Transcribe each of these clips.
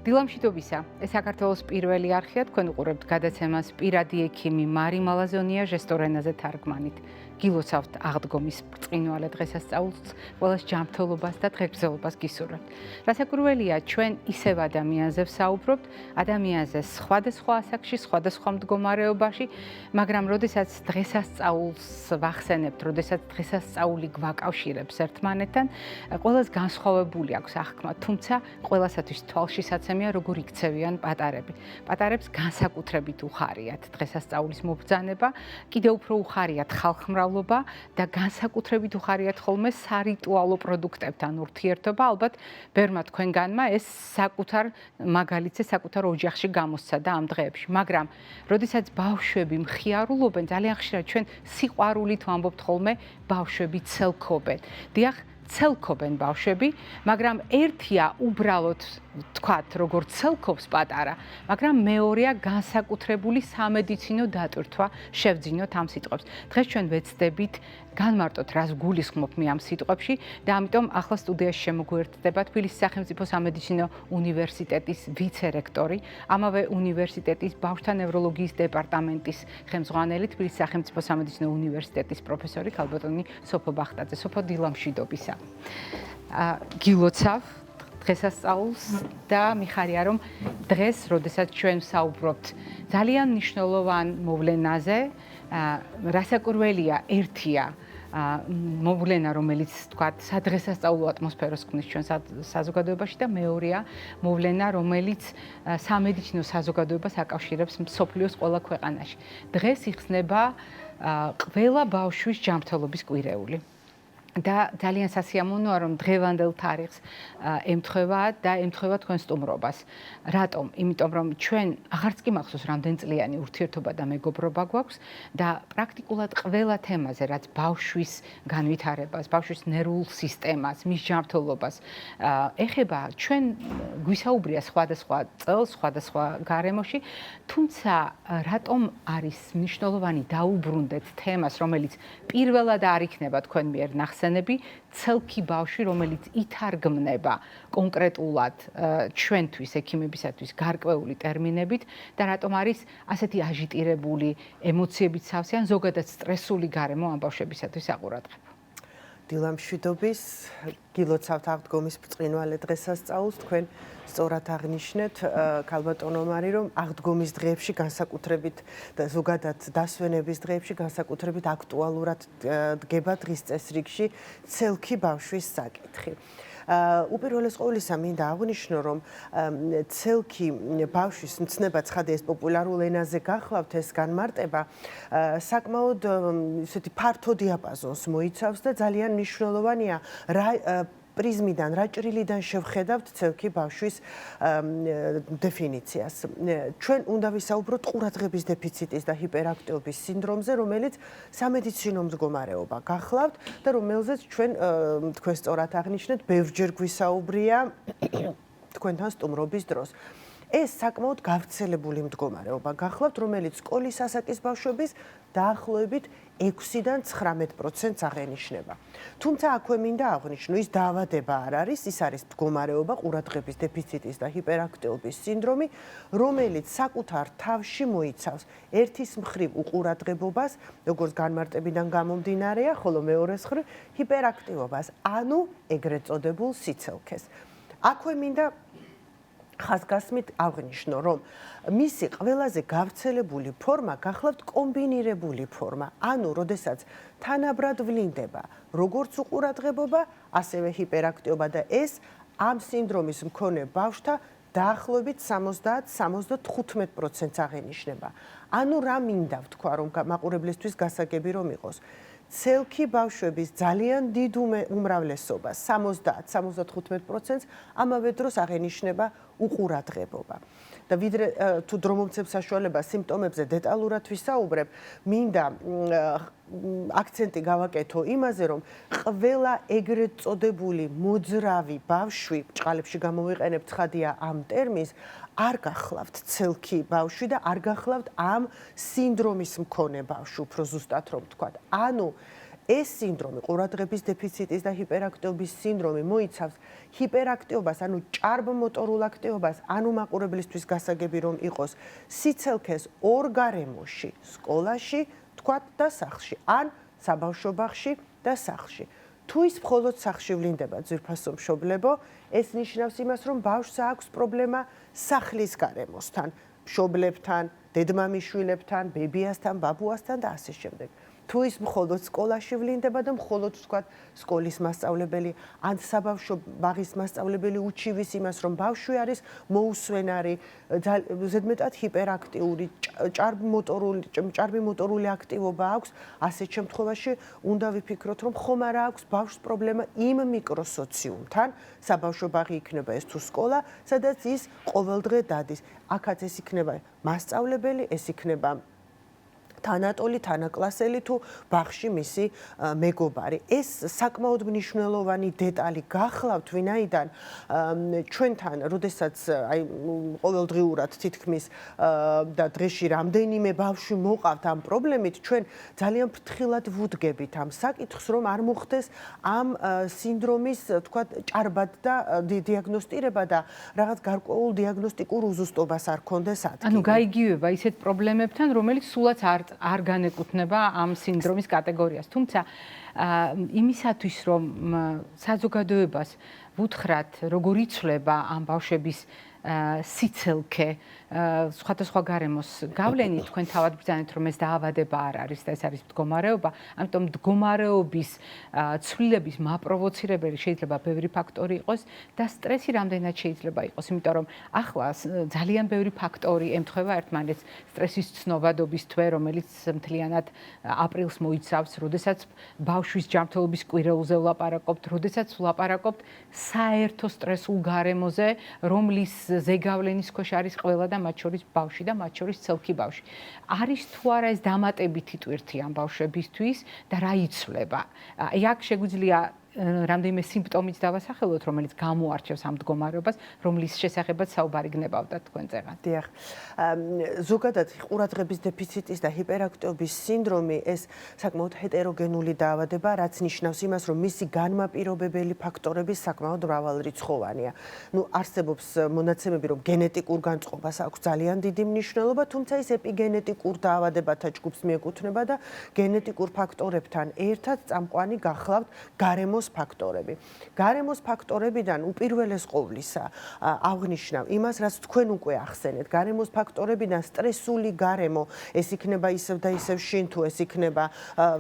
დილამშვიდობისა. ეს საქართველოს პირველი არხია, თქვენ უყურებთ გადაცემას პირადი ექიმი მარი მალაზონია ჟესტურ ენაზე თარგმანით. გილოცავთ აღდგომის ბრწყინვალე დღესასწაულს, ყველას ჯანმრთელობას და დღეგრძელობას გისურვებთ. რასაკვირველია, ჩვენ ისევ ადამიანზე ვსაუბრობთ, ადამიანზე სხვადასხვა ასაკში, სხვადასხვა მდგომარეობაში, მაგრამ როდესაც დღესასწაულს ვახსენებთ, როდესაც დღესასწაული გვაკავშირებს ერთმანეთთან, ყველას განსხვავებული აქვს აღქმა, თუმცა ყველასათვის თვალშისაცემია, როგორ იქცევიან პატარები. პატარებს განსაკუთრებით უხარიათ დღესასწაულის მობრძანება, კიდევ უფრო უხარიათ ხალხმრავლობა და განსაკუთრებით უხარიათ ხოლმე სარიტუალო პროდუქტებთან ურთიერთობა. ალბათ ბევრმა თქვენგანმა ეს საკუთარ მაგალითზე, საკუთარ ოჯახში გამოსცა და ამ დღეებში. მაგრამ როდესაც ბავშვები მხიარულობენ, ძალიან ხშირად ჩვენ სიყვარულით ვამბობთ ხოლმე ბავშვები ცელქობენ. დიახ, ცელქობენ ბავშვები, მაგრამ ერთია უბრალოდ თქვათ, როგორ ცელქობს პატარა, მაგრამ მეორეა განსაკუთრებული სამედიცინო დატვირთვა შევძინოთ ამ სიტყვებს. დღეს ჩვენ ვეცდებით განმარტოთ, რას გულისხმობ მე ამ სიტყვებში და ამიტომ ახლა სტუდიაში შემოგვერთდება თბილისის სახელმწიფო სამედიცინო უნივერსიტეტის ვიცე-რექტორი, ამავე უნივერსიტეტის ბავშვთა ნევროლოგიის დეპარტამენტის ხელმძღვანელი, თბილისის სახელმწიფო სამედიცინო უნივერსიტეტის პროფესორი ქალბატონი სოფო ბახტაძე. სოფო, დილამშვიდობისა. გილოცავ დღესასწაულს და მიხარია, რომ დღეს, როდესაც ჩვენ ვსაუბრობთ ძალიან მნიშვნელოვან მოვლენაზე, რასაკვირველია, ერთია მოვლენა, რომელიც თქვათ, სადღესასწაულო ატმოსფეროს ქმნის ჩვენ საზოგადოებაში და მეორეა მოვლენა, რომელიც სამედიცინო საზოგადოებას აკავშირებს მსოფლიოს ყველა ქვეყანაში. დღეს იხსნება ყველა ბავშვის ჯანმრთელობის კვირეული. და ძალიან სასიამოვნოა, რომ დღევანდელ თარიღს ემთხვევა და ემთხვევა თქვენ სტუმრობას. რატომ? იმიტომ, რომ ჩვენ აღარც კი მახსოვს რამდენწლიანი ურთიერთობა და მეგობრობა გვაქვს და პრაქტიკულად ყველა თემაზე, რაც ბავშვის განვითარებას, ბავშვის ნერვულ სისტემას, მის ჯანმრთელობას ეხება, ჩვენ გვისაუბრია სხვადასხვა წელს, სხვადასხვა გარემოში, თუმცა რატომ არის მნიშვნელოვანი დაუბრუნდეთ თემას, რომელიც პირველად არ იქნება თქვენ მიერ ნახსენები, ცელქი ბავშვი, რომელიც ითარგმნება კონკრეტულად ჩვენთვის, ექიმებისათვის გარკვეული ტერმინებით და რატომ არის ასეთი აჟიტირებული, ემოციებით სავსე ან ზოგადად სტრესული გარემო ამ ბავშვებისათვის აყურადღება. დილამშვიდობის, გილოცავთ აღდგომის ბრწყინვალე დღესასწაულს, თქვენ სწორად აღნიშნეთ, ქალბატონო მარი, რომ აღდგომის დღეებში განსაკუთრებით და ზოგადად დასვენების დღეებში განსაკუთრებით აქტუალურად დგება დღის წესრიგში ცელქი ბავშვის საკითხი. უპირველეს ყოვლისა მინდა აღვნიშნო, რომ ცელქი ბავშვის მცნება ცხადია ეს პოპულარულ ენაზე გახლავთ ეს განმარტება საკმაოდ ისეთი ფართო დიაპაზონს მოიცავს და ძალიან მნიშვნელოვანია რა პრიზმიდან, რა ჭრილიდან შევხედავთ ცელქი ბავშვის დეფინიციას. ჩვენ უნდა ვისაუბროთ ყურადღების დეფიციტის და ჰიპერაქტიობის სინდრომზე, რომელიც სამედიცინო მდგომარეობა გახლავთ და რომელზეც ჩვენ თქვენ სწორად აღნიშნეთ, ბევრჯერ გვისაუბრია თქვენთან სტუმრობის დროს. ეს საკმაოდ გავრცელებული მდგომარეობა გახლავთ, რომელიც სკოლის ასაკის ბავშვების დაახლოებით 6-დან 19%-ს აღენიშნება. თუმცა აქვე მინდა აღვნიშნო, ის დაავადება არ არის, ის არის მდგომარეობა, ყურადღების დეფიციტის და ჰიპერაქტიობის სინდრომი, რომელიც საკუთარ თავში მოიცავს ერთის მხრივ უყურადღებობას, როგორც განმარტებიდან გამომდინარეა, ხოლო მეორეს მხრივ ჰიპერაქტიობას, ანუ ეგრეთ წოდებულ სიცელქეს. აქვე მინდა ხაზგასმით აღვნიშნო, რომ მისი ყველაზე გავრცელებული ფორმა გახლავთ კომბინირებული ფორმა, ანუ როდესაც თანაბრად ვლინდება როგორც უყურადღებობა, ასევე ჰიპერაქტიობა და ეს ამ სინდრომის მქონე ბავშვთა დაახლოებით 70-75%-ს აღენიშნება. ანუ რა მინდა ვთქვა, რომ მაყურებლისთვის გასაგები რომ იყოს. ცელქი ბავშვების ძალიან დიდ უმრავლესობას, 70-75%-ს ამავე დროს აღენიშნება უყურადღებობა. და ვიდრე თუ დრომომცემ საშუალება სიმპტომებზე დეტალურად ვისაუბრებ, მინდა აქცენტი გავაკეთო იმაზე, რომ ყველა ეგრეთ წოდებული მოძრავი ბავშვი, ბრჭყალებში გამოვიყენებ ცხადია ამ ტერმინს, არ გახლავთ ცელქი ბავშვი და არ გახლავთ ამ სინდრომის მქონე ბავშვი, უფრო ზუსტად რომ ვთქვათ. ანუ ეს სინდრომი, ყურადღების დეფიციტის და ჰიპერაქტიობის სინდრომი მოიცავს ჰიპერაქტიობას, ანუ ჭარბმოტორულ აქტივობას, ანუ მაყურებლისთვის გასაგები რომ იყოს სიცელქეს ორ გარემოში, სკოლაში, თქვათ და სახლში, ან საბავშვო ბაღში და სახლში. თუ ის მხოლოდ სახლში ვლინდება ძვირფასო მშობლებო, ეს ნიშნავს იმას, რომ ბავშვს აქვს პრობლემა სახლის გარემოსთან, მშობლებთან, დედმამიშვილებთან, ბებიასთან, ბაბუასთან და ასე შემდეგ. თუ ის მხოლოდ სკოლაში ვლინდება და მხოლოდ ვთქვათ სკოლის მასწავლებელი ან საბავშვო ბაღის მასწავლებელი უჩივის იმას, რომ ბავშვი არის მოუსვენარი, ზედმეტად ჰიპერაქტიული, ჭარბი მოტორული აქტივობა აქვს, ასეთ შემთხვევაში უნდა ვიფიქროთ, რომ ხომ არა აქვს ბავშვს პრობლემა იმ მიკროსოციუმთან, საბავშვო ბაღი იქნება ეს თუ სკოლა, სადაც ის ყოველდღე დადის. აქაც ეს იქნება მასწავლებელი, ეს იქნება თანატოლი, თანაკლასელი თუ ბაღში მისი მეგობარი. ეს საკმაოდ მნიშვნელოვანი დეტალი გახლავთ, ვინაიდან ჩვენთან, როდესაც აი ყოველდღიურად თითქმის და დღეში რამდენიმე ბავშვი მოყავთ ამ პრობლემით, ჩვენ ძალიან ფრთხილად ვუდგებით ამ საკითხს, რომ არ მოხდეს ამ სინდრომის, თქვათ, ჭარბად და დიაგნოსტირება და რაღაც გარკვეულ დიაგნოსტიკურ უზუსტობას არ ქონდეს ადგილი. ანუ გაიგივება ისეთ პრობლემებთან, რომელიც სულაც არ განეკუთვნება ამ სინდრომის კატეგორიას. თუმცა იმისათვის, რომ საზოგადოებას ვუთხრათ, როგორ იცვლება ამ ბავშვების სიცელქე, სხვადასხვა გარემოს გავლენით, თქვენ თავად ბრძანეთ, რომ ეს დაავადება არ არის და ეს არის მდგომარეობა, ამიტომ მდგომარეობის ცვლილების მაპროვოცირებელი შეიძლება ბევრი ფაქტორი იყოს და სტრესი რამდენად შეიძლება იყოს, იმიტომ რომ ახლა ძალიან ბევრი ფაქტორი ემთხვევა ერთმანეთს, სტრესის ცნობადობის თვე, რომელიც მთლიანად აპრილს მოიცავს, როდესაც ბავშვის ჯანმრთელობის კვირეულზე ვლაპარაკობთ, როდესაც ვლაპარაკობთ საერთო სტრესულ გარემოზე, რომლის ზეგავლენის ქვეშ არის ყველა და მათ შორის ბავშვი და მათ შორის ცელქი ბავშვი. არის თუ არა ეს დამატებითი ტვირთი ამ ბავშვებისთვის და რა იცვლება? აი აქ შეგვიძლია რამდენიმე სიმპტომით დავასახელოთ, რომელიც გამოარჩევს ამ მდგომარეობას, რომლის შესახებაც საუბარი გნებავდა თქვენ წერად. დიახ. ზოგადად ყურადღების დეფიციტის და ჰიპერაქტიობის სინდრომი ეს საკმაოდ ჰეტეროგენული დაავადება, რაც ნიშნავს იმას, რომ მისი განმაპირობებელი ფაქტორები საკმაოდ მრავალრიცხოვანია. არსებობს მონაცემები, რომ გენეტიკურ განწყობას აქვს ძალიან დიდი მნიშვნელობა, თუმცა ის ეპიგენეტიკურ დაავადებათა ჯგუფს მიეკუთვნება და გენეტიკურ ფაქტორებთან ერთად წამყვანი გახლავთ გარემოს ფაქტორები. გარემოს ფაქტორებიდან უპირველეს ყოვლისა აღნიშნავ იმას, რაც თქვენ უკვე ახსენეთ. გარემოს ფაქტორებიდან სტრესული გარემო, ეს იქნება ისევ და ისევ შინ თუ ეს იქნება,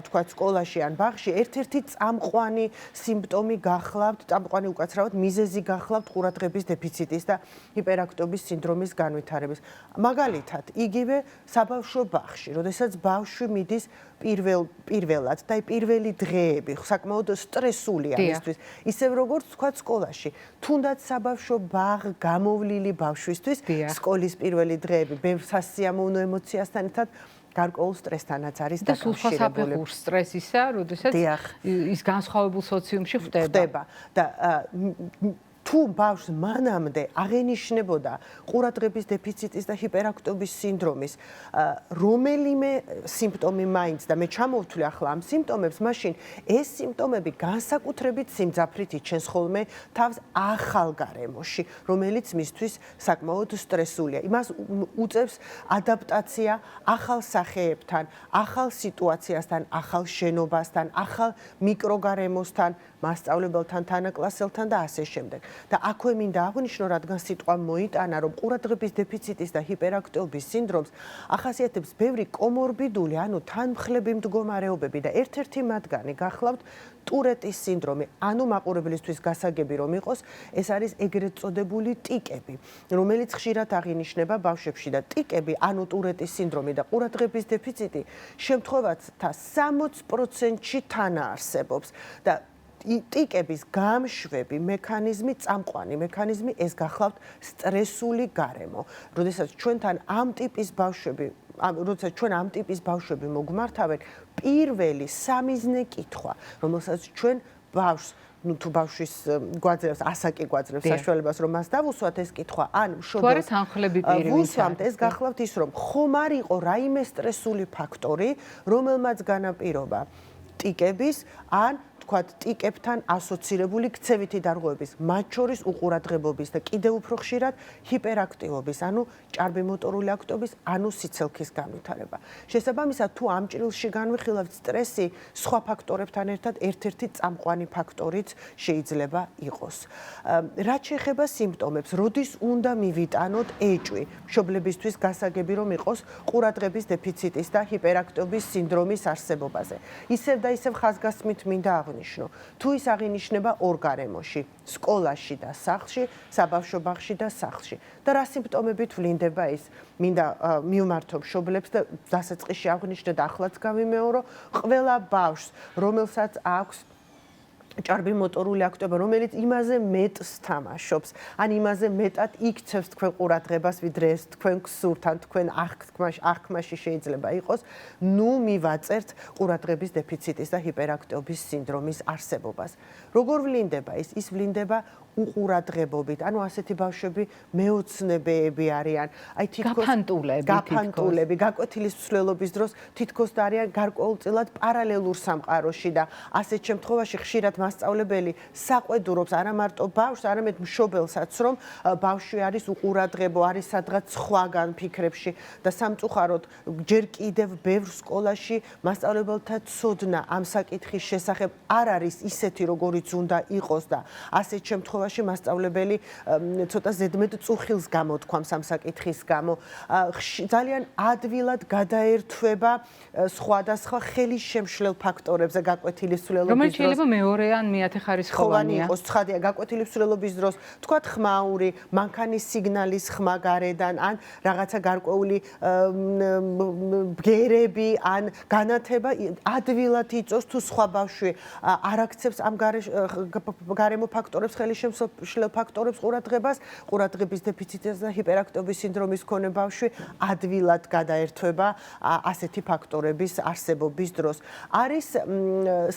ვთქვათ, სკოლაში ან ბაღში, ერთ-ერთი წამყვანი სიმპტომი გახლავთ, წამყვანი უკაცრავად მიზეზი გახლავთ ყურადღების დეფიციტის და ჰიპერაქტიობის სინდრომის განვითარების. მაგალითად, იგივე საბავშვო ბაღში, როდესაც ბავშვი მიდის პირველად და პირველი დღეები საკმაოდ სტრესულია მისთვის, ისევ როგორც თქვა სკოლაში. თუნდაც საბავშვო ბაღ გამოვლილი ბავშვისთვის სკოლის პირველი დღეები ბევრ სასიამოვნო ემოციასთან ერთად გარკვეულ სტრესთანაც არის დაკავშირებული. და სულ სტრესისა, როდესაც ის განსხვავებულ სოციუმში ხდება. და თუ ბავშვს მანამდე აღენიშნებოდა ყურადღების დეფიციტის და ჰიპერაქტიობის სინდრომის რომელიმე სიმპტომი მაინც და მე ჩამოვთვლი ახლა ამ სიმპტომებს, მაშინ ეს სიმპტომები განსაკუთრებით სიმძაფრით იჩენს ხოლმე თავს ახალ გარემოში, რომელიც მისთვის საკმაოდ სტრესულია. იმას უწევს ადაპტაცია ახალ სახეებთან, ახალ სიტუაციასთან, ახალ შენობასთან, ახალ მიკროგარემოსთან, მასწავლებელთან, თანაკლასელთან და ასე შემდეგ. და აქვე მინდა აღვნიშნო, რადგან სიტყვა მოიტანა, რომ ყურადღების დეფიციტის და ჰიპერაქტიობის სინდრომს ახასიათებს ბევრი კომორბიდული, ანუ თანმხლები მდგომარეობები და ერთ-ერთი მათგანი გახლავთ ტურეტის სინდრომი, ანუ მაყურებლისთვის გასაგები რომ იყოს, ეს არის ეგრეთ წოდებული ტიკები, რომელიც ხშირად აღინიშნება ბავშვებში და ტიკები, ანუ ტურეტის სინდრომი და ყურადღების დეფიციტი შემთხვევათა 60%-ში თანაარსებობს და ტიკების გამშვები მექანიზმი, წამყვანი მექანიზმი ეს გახლავთ სტრესული გარემო. როდესაც ჩვენთან ამ ტიპის ბავშვები მოგმართავენ, პირველი სამიზნე კითხვა, რომელსაც ჩვენ ბავშვს თუ ბავშვის გვაძლევს, ასაკი გვაძლევს საშუალებას, რომ მას დავუსვათ ეს კითხვა, ან მშობელს ვუსვამთ, ეს გახლავთ ის, რომ ხომ არ იყო რაიმე სტრესული ფაქტორი, რომელმაც განაპირობა ტიკების ან თქვათ ტიკებთან ასოცირებული ქცევითი დარღვევების, მათ შორის უყურადღებობის და კიდევ უფრო ხშირად ჰიპერაქტივობის, ანუ ჭარბი მოტორული აქტობის, ანუ სიცილქის განვითარება. შესაბამისად, თუ ამ ჭრილში განვიხილავთ სტრესი, სხვა ფაქტორებთან ერთად ერთ-ერთი წამყვანი ფაქტორიც შეიძლება იყოს. რაც შეეხება სიმპტომებს, როდის უნდა მივიტანოთ ეჭვი, მშობლებისთვის გასაგები რომ იყოს ყურადღების დეფიციტის და ჰიპერაქტივობის სინდრომის არსებობაზე. ისევ და ისევ ხაზგასმით მინდა აღნიშნო, თუ ის აღინიშნება ორ გარემოში, სკოლაში და სახლში, საბავშვო ბაღში და სახლში. და რა სიმპტომებით ვლინდება ის? მინდა მივმართო მშობლებს და დასაწყისში აღნიშნე და ახლაც გავიმეორო, ყველა ბავშვს, რომელსაც აქვს ჭარბი მოტორული აქტობა, რომელიც იმაზე მეტს თამაშობს, ან იმაზე მეტად იქცევს თქვენ ყურადღებას, ვიდრე ეს თქვენ გსურთ, ან თქვენ აღქმაში შეიძლება იყოს, ნუ მივაწერთ ყურადღების დეფიციტის და ჰიპერაქტივობის სინდრომის არსებობას. როგორ ვლინდება ის? ის ვლინდება უყურადღებობით, ანუ ასეთი ბავშვები მეოცნებეები არიან, აი თითქოს გაფანტულები, გაკვეთილის მსვლელობის დროს თითქოს არიან გარკვეულწილად პარალელურ სამყაროში და ასეთ შემთხვევაში ხშირად მასწავლებელი საყვედურობს არა მარტო ბავშვს, არამედ მშობელსაც, რომ ბავშვი არის უყურადღებო, არის სადღაც სხვაგან ფიქრებში და სამწუხაროდ ჯერ კიდევ ბევრ სკოლაში მასწავლებელთა ცოდნა ამ საკითხის შესახებ არ არის ისეთი, როგორიც უნდა იყოს და ასეთ შემთხვევაში მასწავლებელი ცოტა ზედმეტ წუხილს გამოთქვამს ამ საკითხის გამო. ძალიან ადვილად გადაერთვება სხვადასხვა ხელისშემშლელ ფაქტორებზე გაკვეთილის მსვლელობის დროს. რომელიც შეიძლება მეორე ან მეათეხარისხოვანია. იყოს ცხადია გაკვეთილის მსვლელობის დროს, თქვათ ხმაური, მანქანის სიგნალის ხმა გარედან, ან რაღაცა გარკვეული ბგერები, ან განათება ადვილად იწოს თუ სხვა ბავშვი არ აქცევს ამ გარემო ფაქტორებს, ხელისშემშლელ ფაქტორებს ყურადღებას, ყურადღების დეფიციტის და ჰიპერაქტივობის სინდრომის მქონე ბავშვი ადვილად გადაერთვება ასეთი ფაქტორების არსებობის დროს. არის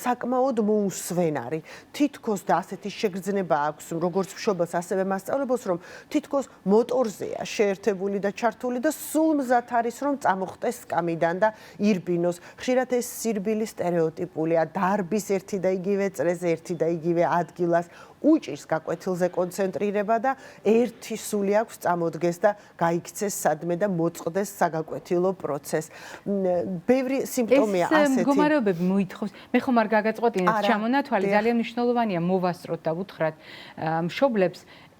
საკმაოდ მოუსვენარი. თითქოს და ასეთი შეგრძნება აქვს როგორც მშობელს, ასევე მასწავლებელს, რომ თითქოს მოტორზეა შეერთებული და ჩართული და სულ მზად არის, რომ წამოხტეს სკამიდან და ირბინოს. ხშირად ეს სირბილი სტერეოტიპულია, დარბის ერთი და იგივე წრეზე, ერთი და იგივე ადგილას უჭირს გაკვეთილზე კონცენტრირება და ერთი სული აქვს წამოდგეს და გაიქცეს სადმე და მოწყდეს საგაკვეთილო პროცესს. ბევრი სიმპტომია ასეთი. ეს მდგომარეობები მოითხოვს. მე ხომ არ გაგაწყვეტინეთ ჩამონათვალი, ძალიან მნიშვნელოვანია მოვასწროთ და უთხრათ მშობლებს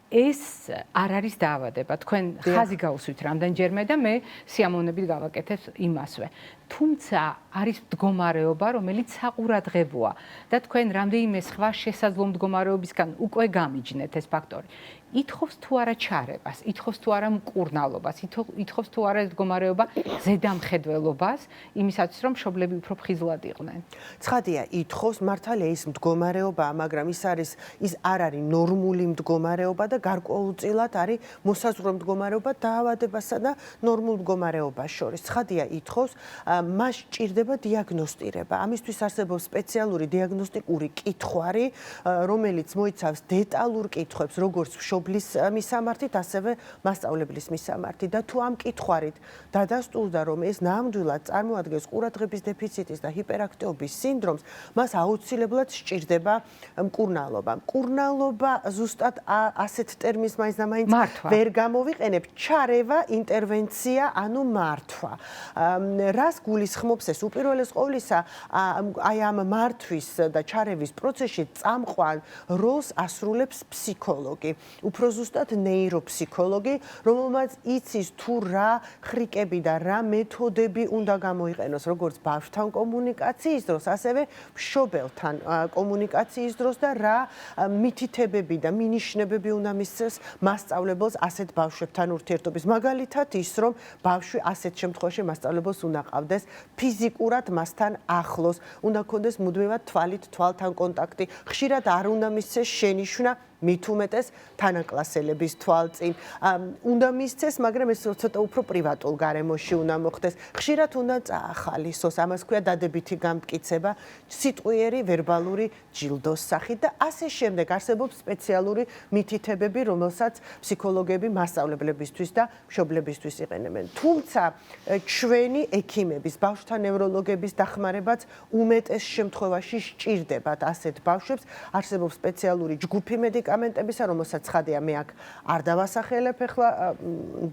ეს არ არის დაავადება. თქვენ ხაზი გაუსვით რამდენჯერმე და მე სიამოვნებით გავაკეთებ იმასვე. თუმცა არის მდგომარეობა, რომელიც საყურადღებოა და თქვენ რამდენიმე სხვა შესაძლო მდგომარეობისგან უკვე გამიჯნეთ ეს ფაქტორი. ითხოვს თუ არა ჩარებას, ითხოვს თუ არა მკურნალობას, ითხოვს თუ არა ეს მდგომარეობა ზედამხედველობას, იმისათვის რომ მშობლები უფრო ფხიზლად იყვნენ. ცხადია, ითხოვს მართალია ის მდგომარეობაა, მაგრამ ის არ არის ნორმული მდგომარეობა და გარკვეულწილად არის მოსაზღვრე მდგომარეობა დაავადებასა და ნორმულ მდგომარეობას შორის. ცხადია, ითხოვს, მას ჭირდება დიაგნოსტირება. ამისთვის არსებობს სპეციალური დიაგნოსტიკური კითხვარი, რომელიც მოიცავს დეტალურ კითხვებს, როგორც მშობლის მისამართით, ასევე მასწავლებლის მისამართით და თუ ამ კითხვარით დადასტურდა, რომ ეს ნამდვილად წარმოადგენს ყურადღების დეფიციტის და ჰიპერაქტივობის სინდრომს, მას აუცილებლად სჭირდება მკურნალობა. მკურნალობა ზუსტად ასეთ ტერმინს მაინც და მაინც ვერ გამოვიყენებ, ჩარევა, ინტერვენცია, ანუ მართვა. რას გულისხმობს ეს? უპირველეს ყოვლისა, აი ამ მართვის და ჩარევის პროცესში წამყვან როლს ასრულებს ფსიქოლოგი. უფრო ზუსტად ნეიროფსიქოლოგი, რომელმაც იცის თუ რა ხრიკები და რა მეთოდები უნდა გამოიყენოს, როგორც ბავშვთან კომუნიკაციის დროს, ასევე მშობელთან კომუნიკაციის დროს და რა მითითებები და მინიშნებები უნდა მისცეს მასწავლებელს ასეთ ბავშვებთან ურთიერთობის. მაგალითად ის, რომ ბავშვი ასეთ შემთხვევაში მასწავლებელს უნდა ყავდეს ფიზიკურად მასთან ახლოს, უნდა ქონდეს მუდმივად თვალით თვალთან კონტაქტი, ხშირად არ უნდა მისცეს შენიშვნა მით უმეტეს თანაკლასელების თვალწინ. უნდა მისცეს, მაგრამ ეს ცოტა უფრო პრივატულ გარემოში უნდა მოხდეს. ხშირად უნდა წაახალისოს, ამას ქვია დადებითი გამტკიცება, სიტყვიერი ვერბალური ჯილდოს სახით და ასე შემდეგ. არსებობს სპეციალური მითითებები, რომელსაც ფსიქოლოგები მასწავლებლებისთვის და მშობლებისთვის იყენებენ. თუმცა ჩვენი ექიმების, ბავშვთა ნევროლოგების დახმარებაც უმეტეს შემთხვევაში სჭირდებათ ასეთ ბავშვებს. არსებობს სპეციალური ჯგუფი მედიკამენტებისა, რომელსაც ხადია მე აქ არ დავასახელებ ახლა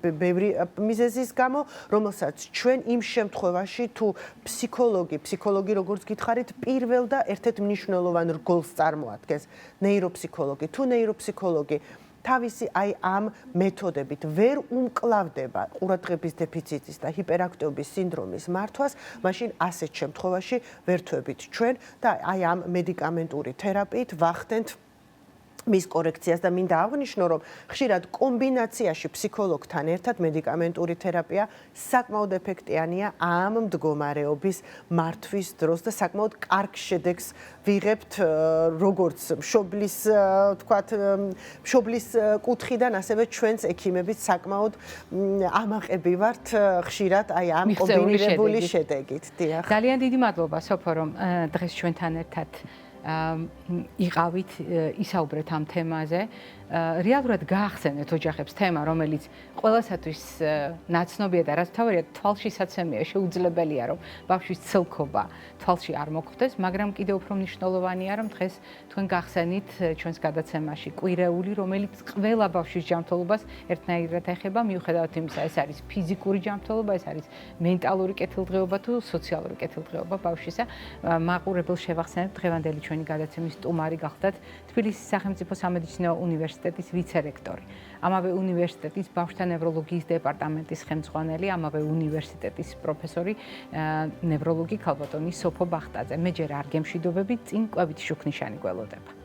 ბევრი მიზეზის გამო, რომელსაც ჩვენ იმ შემთხვევაში თუ ფსიქოლოგი როგორც გითხარით, პირველ და ერთ-ერთ მნიშვნელოვან რგოლს წარმოადგენს ნეიროფსიქოლოგი. თუ ნეიროფსიქოლოგი თავისი ამ მეთოდებით ვერ უმკლავდება ყურადღების დეფიციტის და ჰიპერაქტიობის სინდრომის მართვას, მაშინ ასეთ შემთხვევაში ვერთვებით ჩვენ და ამ მედიკამენტური თერაპიით ვახდენთ მის კორექციას და მინდა აღვნიშნო, რომ ხშირად კომბინაციაში ფსიქოლოგთან ერთად მედიკამენტური თერაპია საკმაოდ ეფექტიანია ამ მდგომარეობის მართვის დროს და საკმაოდ კარგ შედეგს ვიღებთ როგორც მშობლის კუთხიდან, ასევე ჩვენც ექიმებიც საკმაოდ ამაყები ვართ ხშირად ამ კომბინირებული შედეგით. დიახ. ძალიან დიდი მადლობა სოფო, რომ დღეს ჩვენთან ერთად იყავით, ისაუბრეთ ამ თემაზე. რეალურად გაახსენეთ ოჯახებს თემა, რომელიც ყველასათვის ნაცნობია და რაც თავარია თვალშისაცემია, შეუძლებელია, რომ ბავშვის ცელქობა თვალში არ მოხვდეს, მაგრამ კიდევ უფრო მნიშვნელოვანია, რომ დღეს თქვენ გახსენით ჩვენს გადაცემაში კვირეული, რომელიც ყველა ბავშვის ჯანმრთელობას ერთნაირად ეხება, მიუხედავად იმისა, ეს არის ფიზიკური ჯანმრთელობა, ეს არის მენტალური კეთილდღეობა თუ სოციალური კეთილდღეობა ბავშვისა. მაყურებელს შევახსენებ, დღევანდელი ჩვენი გადაცემის სტუმარი გახდათ თბილისის სახელმწიფო სამედიცინო უნივერსიტეტის ვიცე-რექტორი, ამავე უნივერსიტეტის ბავშვთა ნევროლოგიის დეპარტამენტის ხელმძღვანელი, ამავე უნივერსიტეტის პროფესორი, ნევროლოგი ქალბატონი სოფო ბახტაძე. მე ჯერ არ გემშვიდობებით, წინ კვებითი შუქნიშანი გველოდება.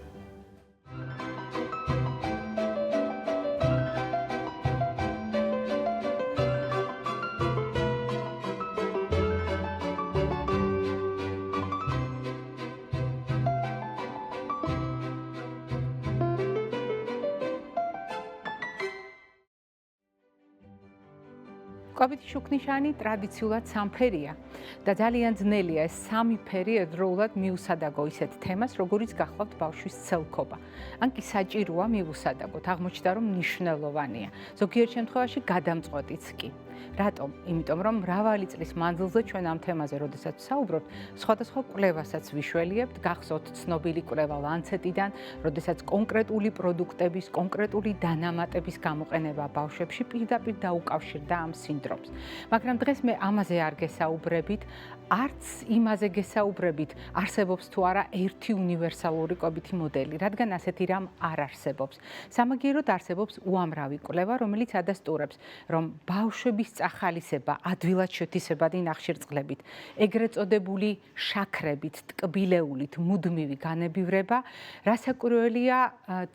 კვებითი შუქნიშანი ტრადიციულად სამფერია და ძალიან ძნელია ეს სამი ფერი ერთდროულად მიუსადაგო ისეთ თემას, როგორიც გახლავთ ბავშვის ცელქობა. ან კი საჭიროა მიუსადაგოთ, აღმოჩნდა რომ მნიშვნელოვანია. ზოგიერთ შემთხვევაში გადამწყვეტიც კი. რატომ? იმიტომ რომ მრავალი წლის მანძილზე ჩვენ ამ თემაზე, როდესაც ვსაუბრობთ, სხვადასხვა კვლევასაც ვიშველიებთ, გახსოვთ ცნობილი კვლევა ლანცეტიდან, როდესაც კონკრეტული პროდუქტების, კონკრეტული დანამატების გამოყენება ბავშვებში პირდაპირ დაუკავშირდა ამ სინდრომს. მაგრამ დღეს მე ამაზე არ გესაუბრებით, არც იმაზე გესაუბრებით, არსებობს თუ არა ერთი უნივერსალური კვებითი მოდელი, რადგან ასეთი რამ არ არსებობს. სამაგიეროდ არსებობს უამრავი კვლევა, რომელიც ადასტურებს, რომ ბავშვების წახალისება ადვილად შეთისებადი ნახშირწყლებით, ეგრეთ წოდებული შაქრებით, ტკბილეულით, მუდმივი განებივრება, რასაკვირველია,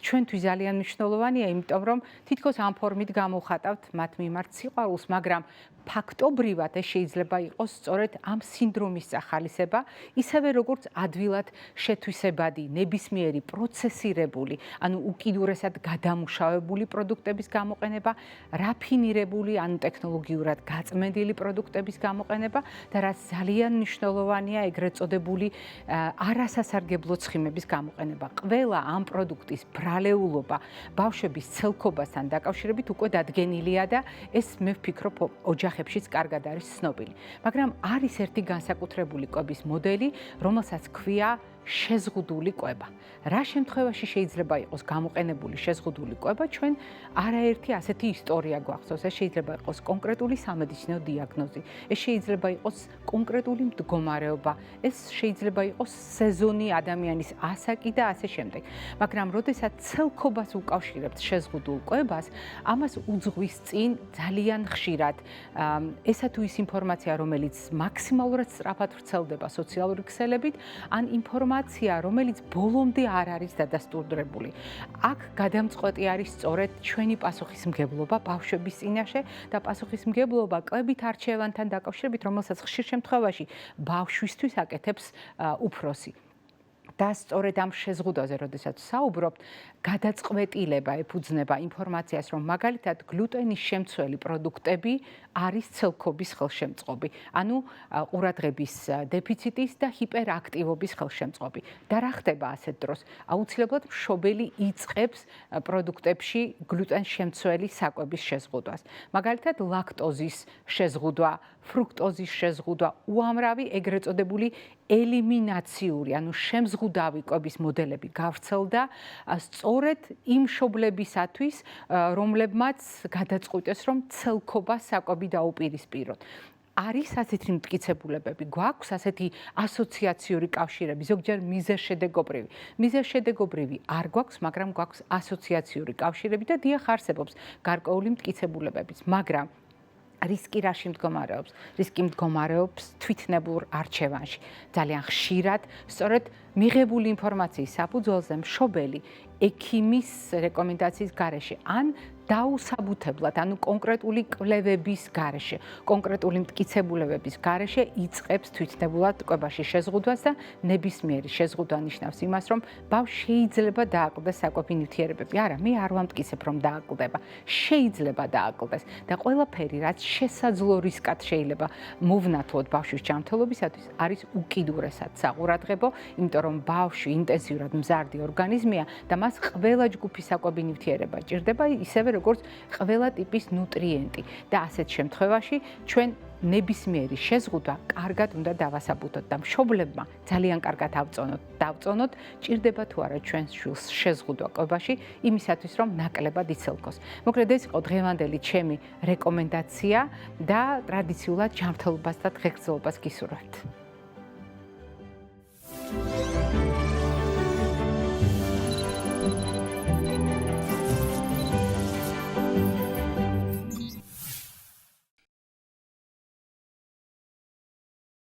ჩვენთვის ძალიან მნიშვნელოვანია, იმიტომ რომ თითქოს ამ ფორმით გამოვხატავთ მათ მიმართ სიყვარულს, მაგრამ ფაქტობრივად ეს შეიძლება იყოს სწორედ ამ სინდრომის წახალისება, ისევე როგორც ადვილად შეთვისებადი, ნებისმიერი პროცესირებული, ანუ უკიდურესად გადამუშავებული პროდუქტების გამოყენება, რაფინირებული, ანუ ტექნოლოგიურად გაწმენდილი პროდუქტების გამოყენება და რაც ძალიან მნიშვნელოვანია, ეგრეთ წოდებული არასასარგებლო ცხიმების გამოყენება. ყველა ამ პროდუქტის ბრალეულობა ბავშვების ცელქობასთან დაკავშირებით უკვე დადგენილია და ეს მე ვფიქრობ ოჯახებშიც კარგად არის ცნობილი. მაგრამ არის ერთი განსაკუთრებული კვების მოდელი, რომელსაც ქვია შეზღუდული კვება. რა შემთხვევაში შეიძლება იყოს გამოყენებული შეზღუდული კვება, ჩვენ არაერთი ასეთი ისტორია გვახსოვს. ეს შეიძლება იყოს კონკრეტული სამედიცინო დიაგნოზი, ეს შეიძლება იყოს კონკრეტული მდგომარეობა, ეს შეიძლება იყოს სეზონი, ადამიანის ასაკი და ასე შემდეგ. მაგრამ როდესაც ცელქობას უკავშირებთ შეზღუდულ კვებას, ამას უძღვის წინ ძალიან ხშირად ესა თუ ის ინფორმაცია, რომელიც მაქსიმალურად სწრაფად ვრცელდება სოციალური ქსელებით, ან ინფორმაცია, რომელიც ბოლომდე არ არის დადასტურებული. აქ გადამწყვეტი არის სწორედ ჩვენი პასუხისმგებლობა ბავშვების წინაშე და პასუხისმგებლობა კვებით არჩევანთან დაკავშირებით, რომელსაც ხშირ შემთხვევაში ბავშვისთვის აკეთებს უფროსი. და სწორედ ამ შეზღუდვაზე, როდესაც საუბრობთ, გადაწყვეტილება ეფუძნება ინფორმაციას, რომ მაგალითად გლუტენის შემცველი პროდუქტები არის ცელქობის ხელშემწყობი, ანუ ყურადღების დეფიციტის და ჰიპერაქტივობის ხელშემწყობი. და რა ხდება ასეთ დროს? აუცილებლად მშობელი იწყებს პროდუქტებში გლუტენს შემცველი საკვების შეზღუდვას. მაგალითად, ლაქტოზის შეზღუდვა, ფრუქტოზის შეზღუდვა, უამრავი ეგრეთ წოდებული ელიმინაციური, ანუ შემზღუდავი კვების მოდელები გავრცელდა სწორედ იმ მშობლებისათვის, რომლებმაც გადაწყვიტეს, რომ ცელქობა საკვები დაუპირისპიროთ. არის ასეთი მტკიცებულებები, გვაქვს ასეთი ასოციაციური კავშირები, ზოგჯერ მიზეშედეგობრივი. მიზეშედეგობრივი არ გვაქვს, მაგრამ გვაქვს ასოციაციური კავშირები და დიახ არსებობს გარკვეული მტკიცებულებებიც, მაგრამ რისკი რაში მდგომარეობს? რისკი მდგომარეობს თვითნებურ არჩევანში. ძალიან ხშირად, სწორედ მიღებული ინფორმაციის საფუძველზე მშობელი ექიმის რეკომენდაციის გარეშე ან დაუსაბუთებლად, ანუ კონკრეტული კვლევების გარეშე, კონკრეტული მტკიცებულებების გარეშე იწყებს თვითნებურად კვებაში შეზღუდვას და ნებისმიერი შეზღუდვა ნიშნავს იმას, რომ ბავშვს შეიძლება დააკლდეს საკვები ნივთიერებები. არა, მე არ ვამტკიცებ, რომ დააკლდება. შეიძლება დააკლდეს და ყველაფერი, რაც შესაძლო რისკად შეიძლება მოვნათოთ ბავშვის ჯანმრთელობისათვის, არის უკიდურესად საყურადღებო, იმიტომ რომ ბავშვი ინტენსიურად მზარდი ორგანიზმია და მას ყველა ჯგუფის საკვები ნივთიერება ჭირდება, ისევე როგორც ყველა ტიპის ნუტრიენტი და ასეთ შემთხვევაში ჩვენ ნებისმიერი შეზღუდვა კარგად უნდა დავასაბუთოთ და მშობლებმა ძალიან კარგად დავწონოთ, ჭირდება თუ არა ჩვენს შვილს შეზღუდვა კვებაში იმისათვის, რომ ნაკლებად იცელქოს. მოკლედ ეს იყო დღევანდელი ჩემი რეკომენდაცია და ტრადიციულად ჯანმრთელობას და დღეგრძელობას გისურვებთ.